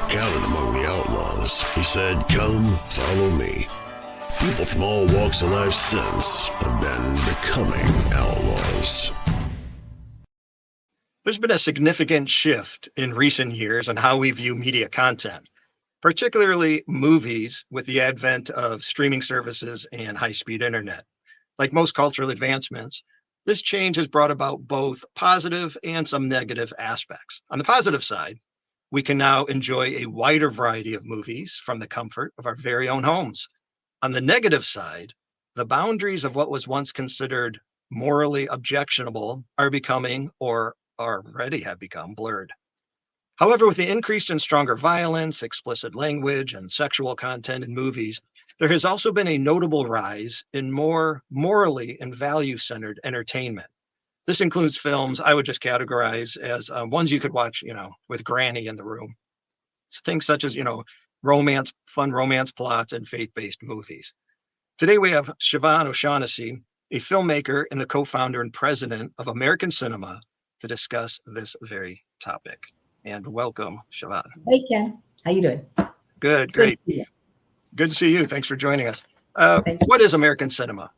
counted among the outlaws. He said, "Come, follow me." People from all walks of life since have been becoming outlaws. There's been a significant shift in recent years on how we view media content, particularly movies with the advent of streaming services and high-speed internet. Like most cultural advancements, this change has brought about both positive and some negative aspects. On the positive side, we can now enjoy a wider variety of movies from the comfort of our very own homes. On the negative side, the boundaries of what was once considered morally objectionable are becoming, or already have become, blurred. However, with the increased and stronger violence, explicit language, and sexual content in movies, there has also been a notable rise in more morally and value-centered entertainment. This includes films I would just categorize as ones you could watch, with Granny in the room. It's things such as, romance, fun romance plots, and faith-based movies. Today we have Chevonne O'Shaughnessy, a filmmaker and the co-founder and president of American Cinema, to discuss this very topic. And welcome, Chevonne. Hey, Ken. How you doing? Good, Good great. to see you. Good to see you. Thanks for joining us. Thank you. What is American Cinema?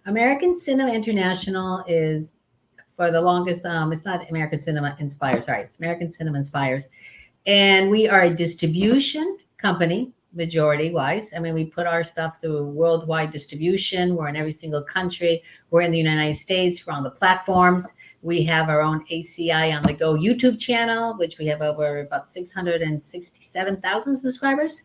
American Cinema International is, for the longest, it's not American Cinema Inspires, sorry, it's American Cinema Inspires. And we are a distribution company, majority-wise. I mean, we put our stuff through worldwide distribution. We're in every single country. We're in the United States. We're on the platforms. We have our own ACI on the Go YouTube channel, which we have over about 667,000 subscribers.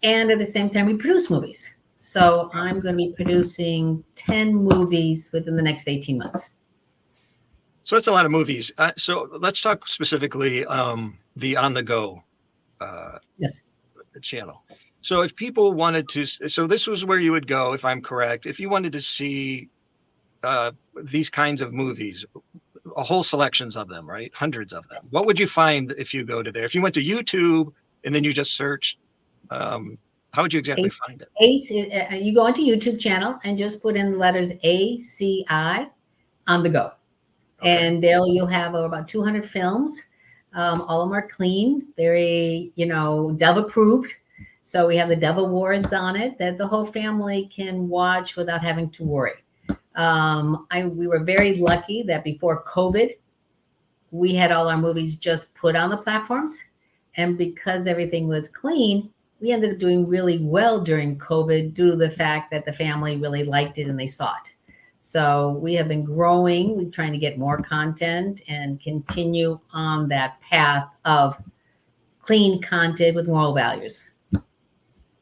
And at the same time, we produce movies. So I'm going to be producing 10 movies within the next 18 months. So that's a lot of movies. So let's talk specifically the On the Go Yes. channel. So if people wanted to, so this was where you would go, if I'm correct, if you wanted to see these kinds of movies, a whole selections of them, right? Hundreds of them. Yes. What would you find if you go to there? If you went to YouTube and then you just searched, how would you exactly find it? You go onto YouTube channel and just put in the letters ACI On the Go. Okay. And there you'll have over about 200 films. All of them are clean, very, Dove approved. So we have the Dove Awards on it that the whole family can watch without having to worry. We were very lucky that before COVID, we had all our movies just put on the platforms. And because everything was clean, we ended up doing really well during COVID due to the fact that the family really liked it and they saw it. So we have been growing. We're trying to get more content and continue on that path of clean content with moral values.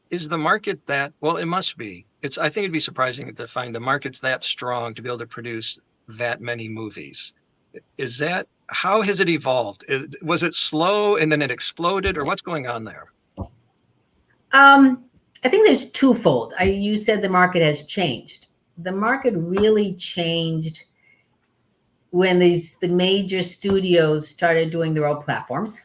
Is the market that, well, it must be. I think it'd be surprising to find the market's that strong to be able to produce that many movies. How has it evolved? Was it slow and then it exploded, or what's going on there? I think there's twofold. You said the market has changed. The market really changed when the major studios started doing their own platforms.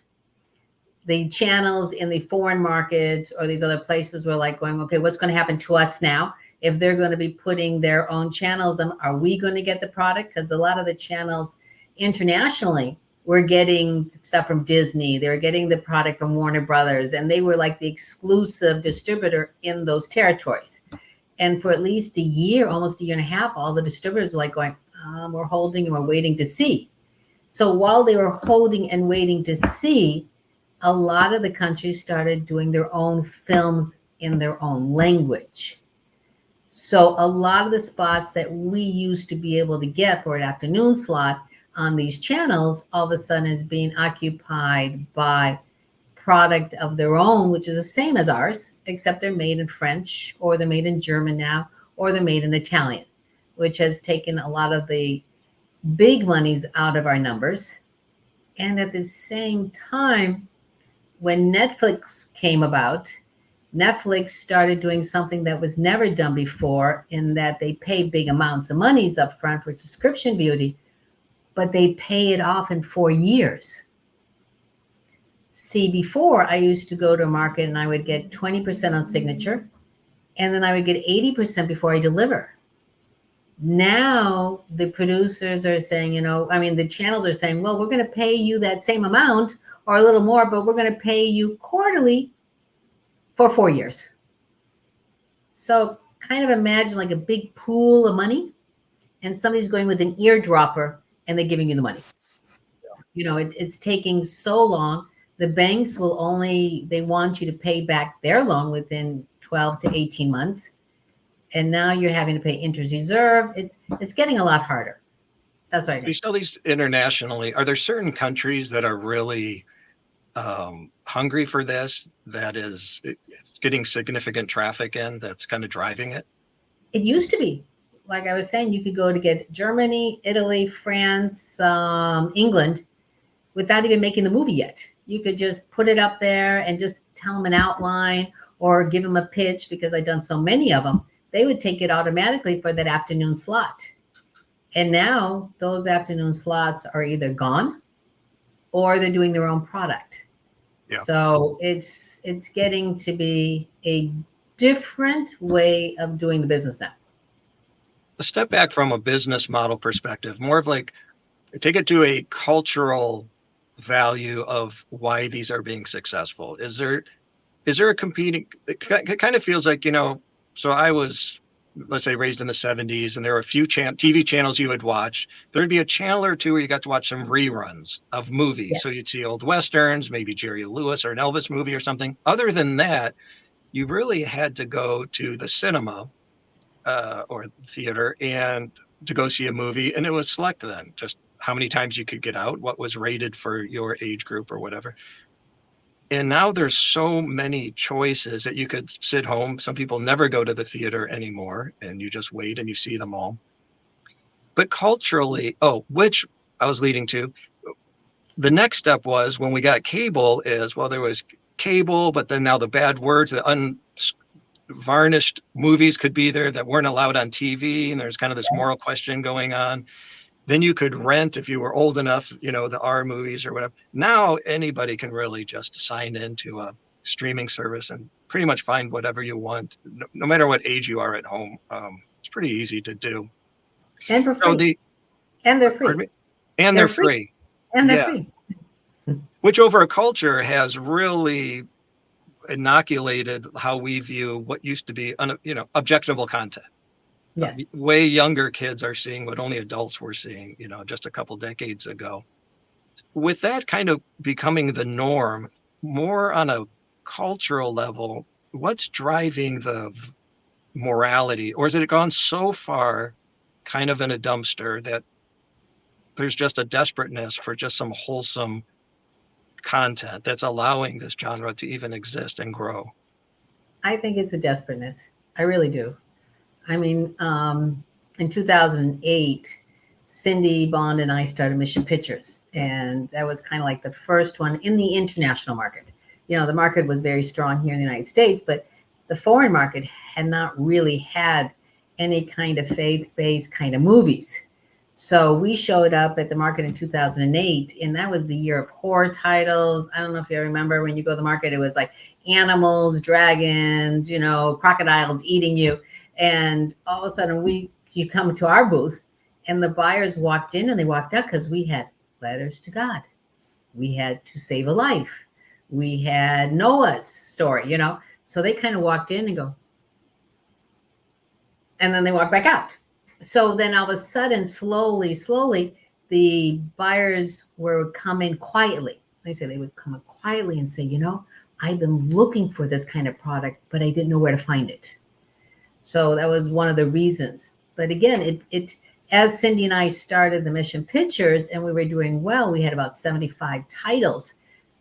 The channels in the foreign markets or these other places were like going, okay, what's going to happen to us now? If they're going to be putting their own channels, are we going to get the product? Because a lot of the channels internationally were getting stuff from Disney. They were getting the product from Warner Brothers, and they were like the exclusive distributor in those territories. And for at least a year, almost a year and a half, all the distributors were like going, we're holding and we're waiting to see. So while they were holding and waiting to see, a lot of the countries started doing their own films in their own language. So a lot of the spots that we used to be able to get for an afternoon slot on these channels, all of a sudden is being occupied by product of their own, which is the same as ours, except they're made in French, or they're made in German now, or they're made in Italian, which has taken a lot of the big monies out of our numbers. And at the same time, when Netflix came about, Netflix started doing something that was never done before, in that they pay big amounts of monies up front for subscription beauty, but they pay it off in 4 years. See, before I used to go to a market and I would get 20% on signature, and then I would get 80% before I deliver. Now the producers are saying, the channels are saying, well, we're going to pay you that same amount, or a little more, but we're going to pay you quarterly for 4 years. So kind of imagine like a big pool of money, and somebody's going with an eardropper and they're giving you the money. It's taking so long. The banks they want you to pay back their loan within 12 to 18 months. And now you're having to pay interest reserve. It's getting a lot harder. That's right. You sell these internationally. Are there certain countries that are really hungry for this, that it's getting significant traffic in, that's kind of driving it? It used to be. Like I was saying, you could go to get Germany, Italy, France, England without even making the movie yet. You could just put it up there and just tell them an outline or give them a pitch, because I've done so many of them. They would take it automatically for that afternoon slot. And now those afternoon slots are either gone or they're doing their own product. Yeah. So it's getting to be a different way of doing the business now. A step back from a business model perspective, more of like, take it to a cultural value of why these are being successful. Is there a competing, it kind of feels like, so I was, let's say, raised in the 70s, and there were a few TV channels you would watch. There'd be a channel or two where you got to watch some reruns of movies. Yes. So you'd see old Westerns, maybe Jerry Lewis or an Elvis movie or something. Other than that, you really had to go to the cinema or theater and to go see a movie. And it was select then, just how many times you could get out, what was rated for your age group or whatever. And now there's so many choices that you could sit home. Some people never go to the theater anymore, and you just wait and you see them all. But culturally, which I was leading to, the next step was when we got cable is, well, there was cable, but then now the bad words, the unvarnished movies could be there that weren't allowed on TV. And there's kind of this moral question going on. Then you could rent, if you were old enough, the R movies or whatever. Now anybody can really just sign into a streaming service and pretty much find whatever you want, no matter what age you are at home. It's pretty easy to do. And for free. And they're free. And they're free. And they're free. Which over a culture has really inoculated how we view what used to be, objectionable content. Yes. Way younger kids are seeing what only adults were seeing, just a couple decades ago. With that kind of becoming the norm, more on a cultural level, what's driving the morality? Or has it gone so far kind of in a dumpster that there's just a desperateness for just some wholesome content that's allowing this genre to even exist and grow? I think it's a desperateness. I really do. I mean, in 2008, Cindy Bond and I started Mission Pictures, and that was kind of like the first one in the international market. The market was very strong here in the United States, but the foreign market had not really had any kind of faith-based kind of movies. So we showed up at the market in 2008, and that was the year of horror titles. I don't know if you remember, when you go to the market, it was like animals, dragons, crocodiles eating you. And all of a sudden you come to our booth, and the buyers walked in and they walked out because we had Letters to God. We had To Save a Life. We had Noah's story, So they kind of walked in and go, and then they walked back out. So then all of a sudden, slowly, the buyers were coming quietly. They would come in quietly and say, I've been looking for this kind of product, but I didn't know where to find it. So that was one of the reasons. But again, it as Cindy and I started the Mission Pictures and we were doing well, we had about 75 titles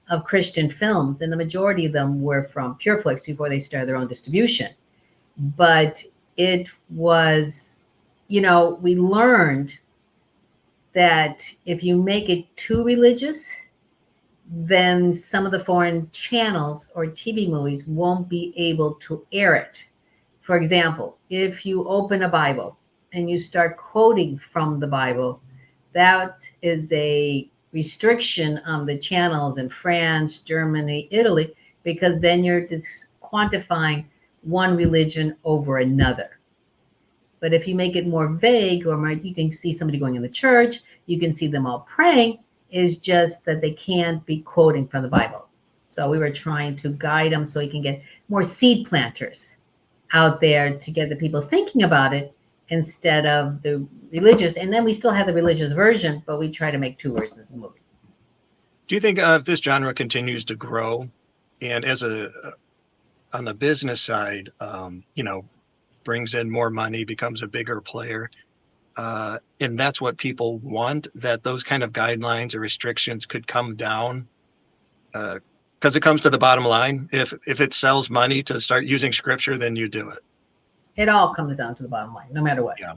of Christian films, and the majority of them were from PureFlix before they started their own distribution. But it was, we learned that if you make it too religious, then some of the foreign channels or TV movies won't be able to air it. For example, if you open a Bible and you start quoting from the Bible, that is a restriction on the channels in France, Germany, Italy, because then you're just quantifying one religion over another. But if you make it more vague, or you can see somebody going in the church, you can see them all praying, is just that they can't be quoting from the Bible. So we were trying to guide them so we can get more seed planters out there to get the people thinking about it instead of the religious. And then we still have the religious version, but we try to make two versions of the movie. Do you think if this genre continues to grow, and as on the business side, brings in more money, becomes a bigger player, and that's what people want, that those kind of guidelines or restrictions could come down? Because it comes to the bottom line. If it sells money to start using scripture, then you do it. It all comes down to the bottom line, no matter what. Yeah.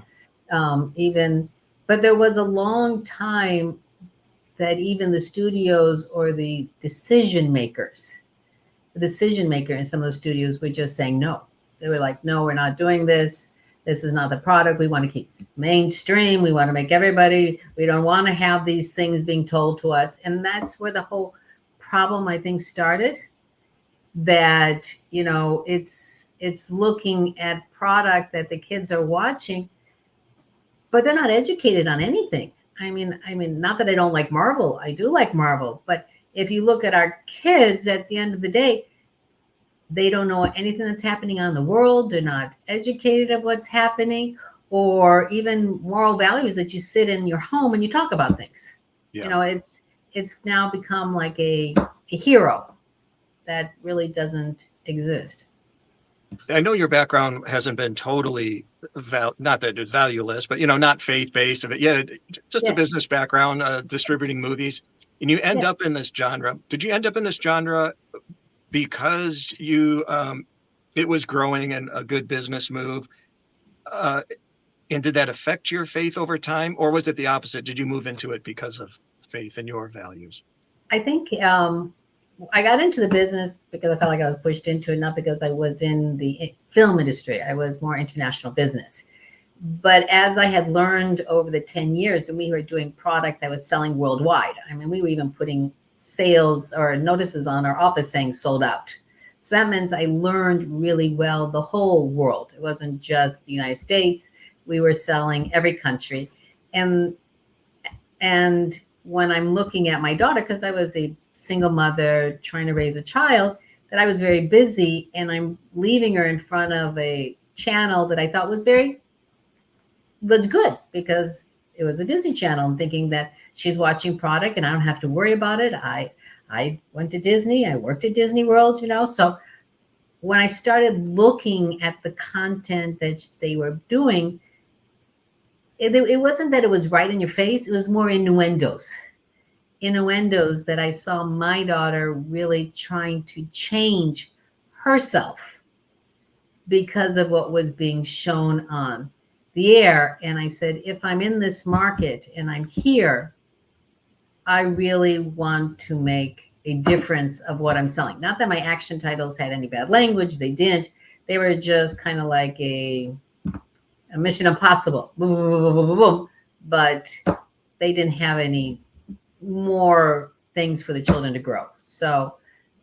But there was a long time that even the studios or the decision maker in some of the studios were just saying no. They were like, no, we're not doing this. This is not the product. We want to keep mainstream. We want to make everybody, we don't want to have these things being told to us. And that's where the whole problem, I think, started. That, it's looking at product that the kids are watching, but they're not educated on anything. I mean, not that I don't like Marvel. I do like Marvel. But if you look at our kids, at the end of the day, they don't know anything that's happening on the world. They're not educated of what's happening, or even moral values that you sit in your home and you talk about things. Yeah. It's now become like a hero that really doesn't exist. I know your background hasn't been totally not that it's valueless, but not faith-based, but just a business background, distributing movies, and you end up in this genre. Did you end up in this genre because it was growing and a good business move? And did that affect your faith over time, or was it the opposite? Did you move into it because of faith and your values? I think I got into the business because I felt like I was pushed into it, not because I was in the film industry. I was more international business. But as I had learned over the 10 years, and we were doing product that was selling worldwide. I mean, we were even putting sales or notices on our office saying sold out. So that means I learned really well the whole world. It wasn't just the United States. We were selling every country. And when I'm looking at my daughter, because I was a single mother trying to raise a child, that I was very busy, and I'm leaving her in front of a channel that I thought was good because it was a Disney Channel. I'm thinking that she's watching product and I don't have to worry about it. I went to Disney. I worked at Disney World, So when I started looking at the content that they were doing, it wasn't that it was right in your face. It was more innuendos that I saw my daughter really trying to change herself because of what was being shown on the air. And I said, if I'm in this market and I'm here, I really want to make a difference of what I'm selling. Not that my action titles had any bad language. They didn't. They were just kind of like a Mission Impossible. Boom, boom, boom, boom, boom, boom. But they didn't have any more things for the children to grow. So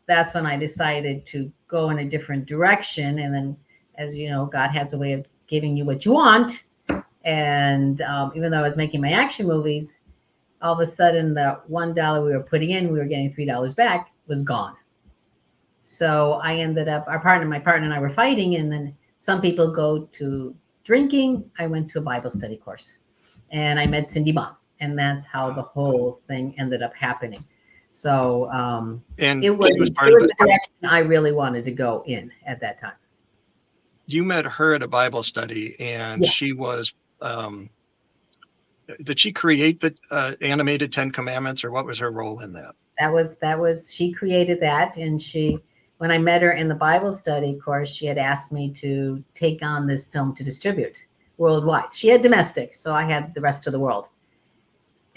that's when I decided to go in a different direction. And then, as you know, God has a way of giving you what you want. And even though I was making my action movies, all of a sudden the $1 we were putting in, we were getting $3 back, was gone. So I ended up, my partner and I were fighting. And then some people go to drinking. I went to a Bible study course and I met Cindy Baum. And that's how the whole thing ended up happening. So and it was the direction I really wanted to go in at that time. You met her at a Bible study, and she was, did she create the animated 10 Commandments, or what was her role in that? That was, she created that. And when I met her in the Bible study course, she had asked me to take on this film to distribute worldwide. She had domestic, so I had the rest of the world.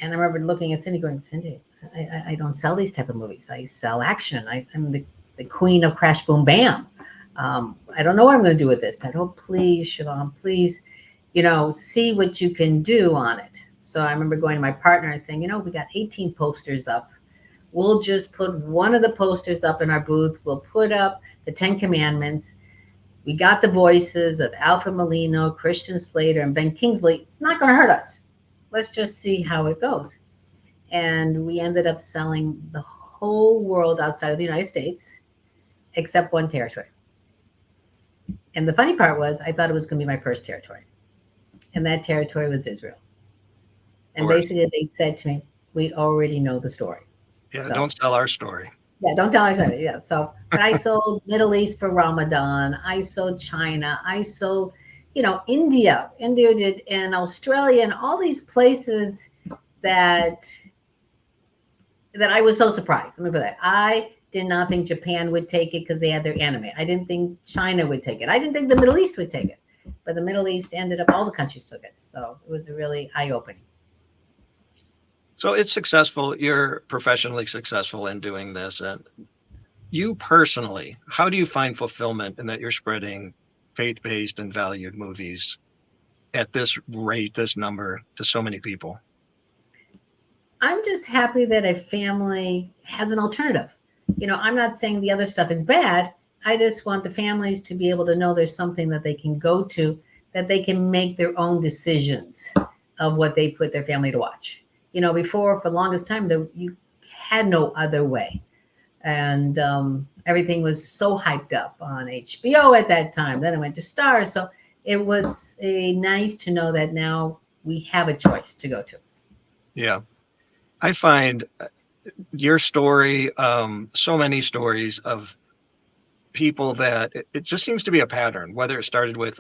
And I remember looking at Cindy going, Cindy, I don't sell these type of movies. I sell action. I'm the queen of Crash Boom Bam. I don't know what I'm going to do with this. I don't, please, Chevonne, please, see what you can do on it. So I remember going to my partner and saying, we got 18 posters up. We'll just put one of the posters up in our booth. We'll put up the 10 Commandments. We got the voices of Alfred Molina, Christian Slater, and Ben Kingsley. It's not going to hurt us. Let's just see how it goes. And we ended up selling the whole world outside of the United States, except one territory. And the funny part was, I thought it was going to be my first territory. And that territory was Israel. And basically, they said to me, we already know the story. Yeah, So, don't tell our story. Yeah, don't tell our story. Yeah. So, but I sold Middle East for Ramadan. I sold China. I sold, India. India did, and Australia, and all these places that I was so surprised. Let me put that. I did not think Japan would take it because they had their anime. I didn't think China would take it. I didn't think the Middle East would take it. But the Middle East ended up, all the countries took it. So it was really eye-opening. So it's successful. You're professionally successful in doing this. And you personally, how do you find fulfillment in that you're spreading faith-based and valued movies at this rate, this number, to so many people? I'm just happy that a family has an alternative. I'm not saying the other stuff is bad. I just want the families to be able to know there's something that they can go to, that they can make their own decisions of what they put their family to watch. Before, for the longest time, you had no other way. And everything was so hyped up on HBO at that time. Then it went to Starz. So it was nice to know that now we have a choice to go to. Yeah. I find your story, so many stories of people that it just seems to be a pattern, whether it started with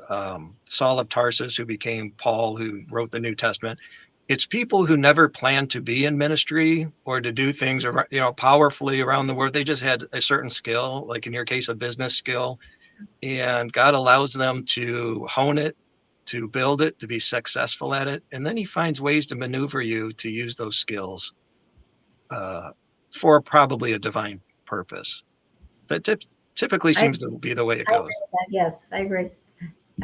Saul of Tarsus, who became Paul, who wrote the New Testament. It's people who never planned to be in ministry or to do things, powerfully around the world. They just had a certain skill, like in your case, a business skill, and God allows them to hone it, to build it, to be successful at it. And then he finds ways to maneuver you to use those skills for probably a divine purpose. That typically seems to be the way it goes. Yes, I agree.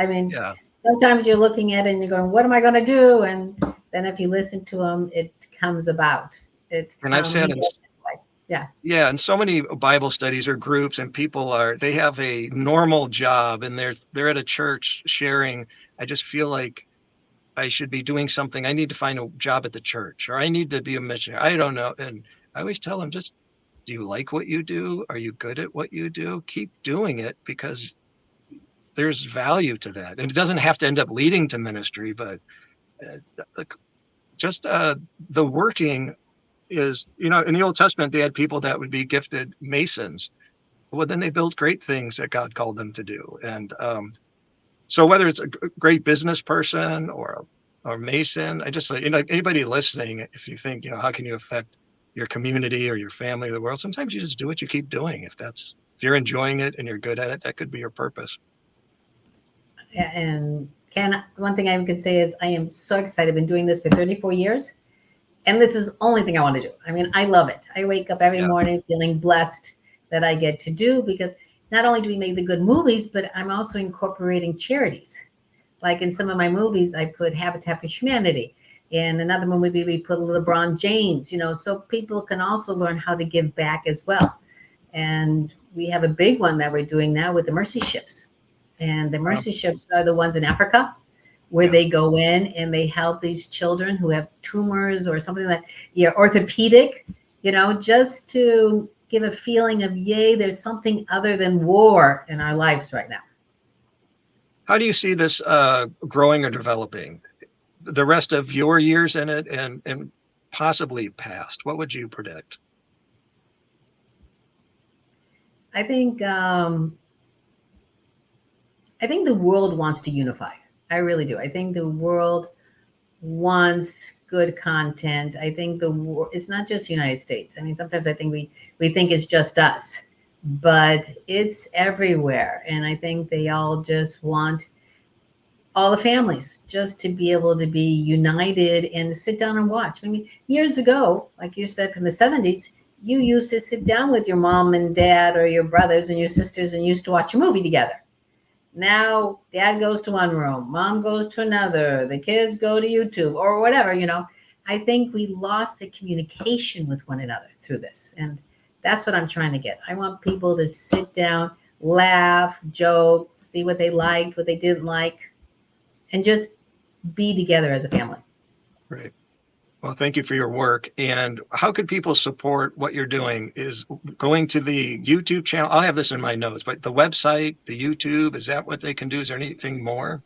I mean, Yeah. Sometimes you're looking at it and you're going, what am I going to do? And then if you listen to them, it comes about. And I've sat in, yeah, and so many Bible studies or groups, and people they have a normal job, and they're at a church sharing. I just feel like I should be doing something. I need to find a job at the church, or I need to be a missionary. I don't know. And I always tell them, just, do you like what you do? Are you good at what you do? Keep doing it, because there's value to that. And it doesn't have to end up leading to ministry, but just the working is, in the Old Testament, they had people that would be gifted masons. Well, then they built great things that God called them to do. And so whether it's a great business person or mason, I just say, anybody listening, if you think, how can you affect your community or your family or the world? Sometimes you just do what you keep doing. If you're enjoying it and you're good at it, that could be your purpose. And one thing I could say is I am so excited. I've been doing this for 34 years. And this is the only thing I want to do. I mean, I love it. I wake up every morning feeling blessed that I get to do, because not only do we make the good movies, but I'm also incorporating charities. Like in some of my movies, I put Habitat for Humanity. In another movie, we put LeBron James, so people can also learn how to give back as well. And we have a big one that we're doing now with the Mercy Ships. And the Mercy Ships are the ones in Africa where they go in and they help these children who have tumors or something like orthopedic, just to give a feeling of, there's something other than war in our lives right now. How do you see this growing or developing the rest of your years in it and possibly past? What would you predict? I think the world wants to unify. I really do. I think the world wants good content. I think it's not just the United States. I mean, sometimes I think we think it's just us, but it's everywhere. And I think they all just want all the families just to be able to be united and sit down and watch. I mean, years ago, like you said, from the 70s, you used to sit down with your mom and dad or your brothers and your sisters and used to watch a movie together. Now, dad goes to one room, mom goes to another, the kids go to YouTube or whatever, I think we lost the communication with one another through this. And that's what I'm trying to get. I want people to sit down, laugh, joke, see what they liked, what they didn't like, and just be together as a family. Right. Well, thank you for your work. And how could people support what you're doing? Is going to the YouTube channel? I'll have this in my notes, but the website, the YouTube, is that what they can do? Is there anything more?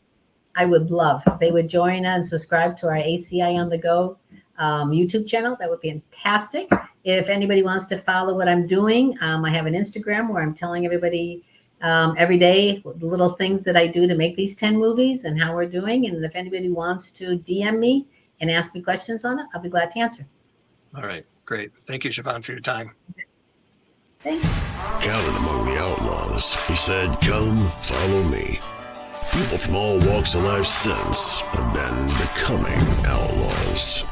I would love they would join and subscribe to our ACI on the Go YouTube channel. That would be fantastic. If anybody wants to follow what I'm doing, I have an Instagram where I'm telling everybody every day the little things that I do to make these 10 movies and how we're doing. And if anybody wants to DM me and ask me questions on it, I'll be glad to answer. All right, great. Thank you, Chevonne, for your time. Thanks. Counted among the outlaws, he said, "Come, follow me." People from all walks of life since have been becoming outlaws.